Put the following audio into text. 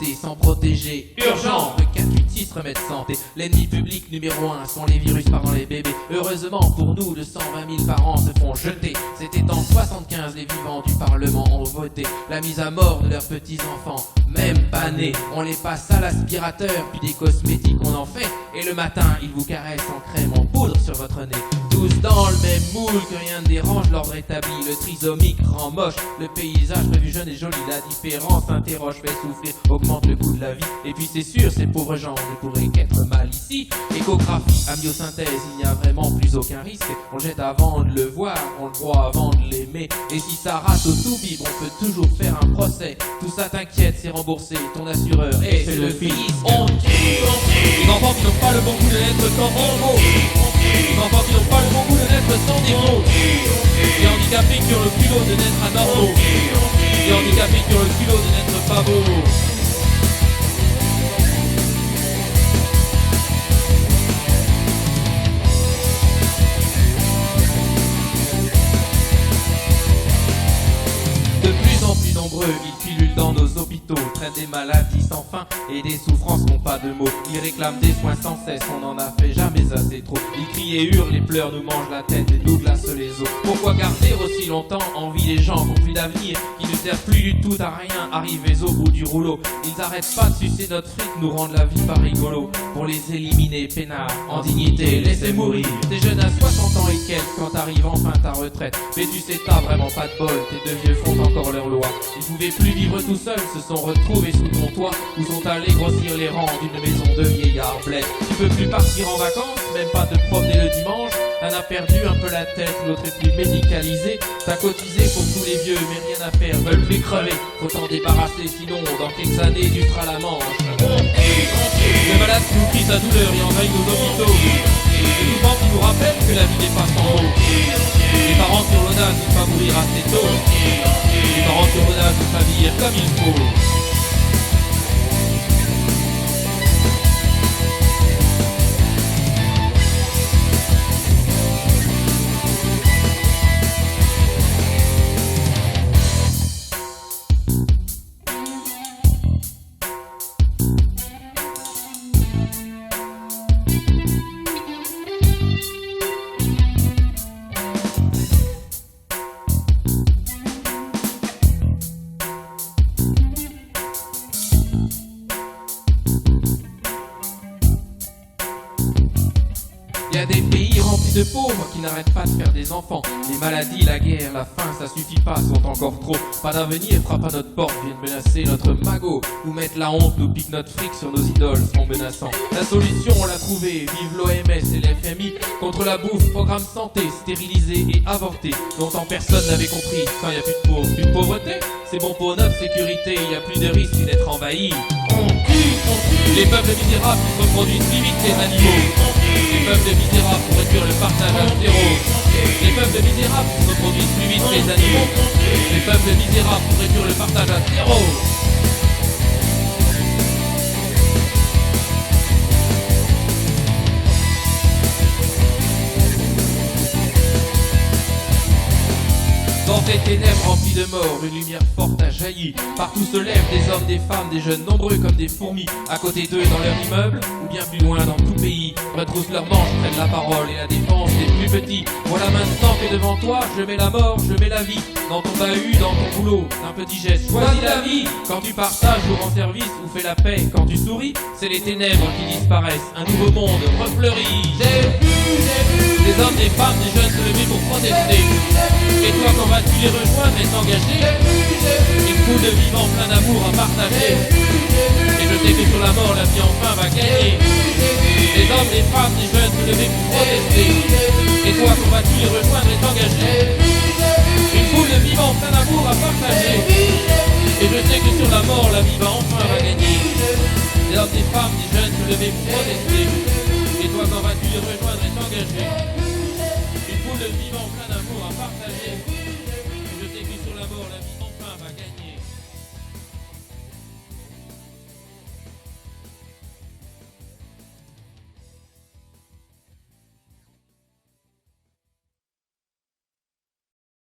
rester sans protéger. Urgent, le 486 remède santé. L'ennemi public numéro 1 sont les virus parlant les bébés. Heureusement pour nous, 220 000 parents se font jeter. C'était en 75, les vivants du Parlement ont voté la mise à mort de leurs petits-enfants, même pas nés. On les passe à l'aspirateur, puis des cosmétiques on en fait. Et le matin, ils vous caressent en crème, en poudre sur votre nez. Tous dans le même moule, que rien ne dérange, l'ordre établi. Le trisomique rend moche, le paysage prévu jeune et joli. La différence interroge, fait souffrir, augmente le coût de la vie. Et puis c'est sûr, ces pauvres gens ne pourraient qu'être mal ici. Échographie, amyosynthèse, il n'y a vraiment plus aucun risque. On le jette avant de le voir, on le croit avant de l'aimer. Et si ça rate au tout vibre, on peut toujours faire un procès. Tout ça t'inquiète, c'est remboursé, ton assureur et c'est le fils. On tire, les enfants qui n'ont pas le bon goût de l'être sans bon. Les enfants qui n'ont pas le bon goût de l'être sans défaut. Les handicapés qui ont le culot de n'être anormaux. Les handicapés qui ont le culot de n'être pas beaux. Nombreux, ils pilulent dans nos hôpitaux, traitent des maladies sans fin et des souffrances n'ont pas de mots. Ils réclament des soins sans cesse, on n'en a fait jamais assez trop. Ils crient et hurlent, les pleurs nous mangent la tête et nous glacent les os. Pourquoi garder aussi longtemps en vie les gens qui n'ont plus d'avenir, qui ne servent plus du tout à rien, arrivés au bout du rouleau. Ils arrêtent pas de sucer notre fric, nous rendent la vie pas rigolo. Pour les éliminer, peinards, en dignité, laissez mourir. T'es jeune à 60 ans et quelques quand t'arrives enfin ta retraite. Mais tu sais t'as vraiment pas de bol, tes deux vieux font encore leur loi. Ils pouvaient plus vivre tout seuls, se sont retrouvés sous ton toit, où sont allés grossir les rangs d'une maison de vieillards blés. Tu peux plus partir en vacances, même pas te promener le dimanche. T'en as perdu un peu la tête, l'autre est plus médicalisé. T'as cotisé pour tous les vieux, mais rien à faire, veulent plus crever. Faut t'en débarrasser, sinon dans quelques années tu feras la manche. Les malades qui nous crient sa douleur et envahissent nos hôpitaux. Les mouvements qui nous rappellent que la vie n'est pas sans eau. Les parents sur l'audace de ne pas mourir assez tôt. Les parents sur l'audace de s'habiller comme il faut. Il y a des pays remplis de pauvres qui n'arrêtent pas de faire des enfants. Les maladies, la guerre, la faim, ça suffit pas, sont encore trop. Pas d'avenir, frappe à notre porte, viennent menacer notre magot. Nous mettent la honte, nous piquent notre fric sur nos idoles, sont menaçants. La solution, on l'a trouvée, vive l'OMS et l'FMI. Contre la bouffe, programme santé, stérilisé et avorté. Longtemps personne n'avait compris, quand il n'y a plus de pauvreté, c'est bon pour notre sécurité, il n'y a plus de risque d'être envahi. On tue, les peuples misérables qui se reproduisent plus vite que les animaux. Les peuples misérables pour réduire le partage à zéro. Les peuples misérables qui se reproduisent plus vite que les animaux. Les peuples misérables pour réduire le partage à zéro. Dans ces ténèbres remplies de morts, une lumière forte a jailli. Partout se lèvent des hommes, des femmes, des jeunes nombreux comme des fourmis. À côté d'eux et dans leur immeuble, ou bien plus loin dans tout pays, retroussent leurs manches, prennent la parole et la défense des plus petits. Voilà maintenant que devant toi, je mets la mort, je mets la vie. Dans ton bahut, dans ton boulot, un petit geste, choisis la vie. Quand tu partages ou rends service ou fais la paix, quand tu souris, c'est les ténèbres qui disparaissent. Un nouveau monde refleurit. J'ai vu des hommes, des femmes, des jeunes se lever pour protester. Et toi, quand vas-tu les rejoindre et t'engager? Une foule de vivants plein d'amour à partager. Et je sais que sur la mort, la vie enfin va gagner. Des hommes, des femmes, des jeunes se lever pour protester. Et toi, quand vas-tu les rejoindre et t'engager? Une foule de vivants plein d'amour à partager. Et je sais que sur la mort, la vie va enfin va gagner. Des hommes, des femmes, des jeunes se lever pour protester. Et toi, quand vas-tu les rejoindre et t'engager? Une foule de vivants plein d'amour à partager.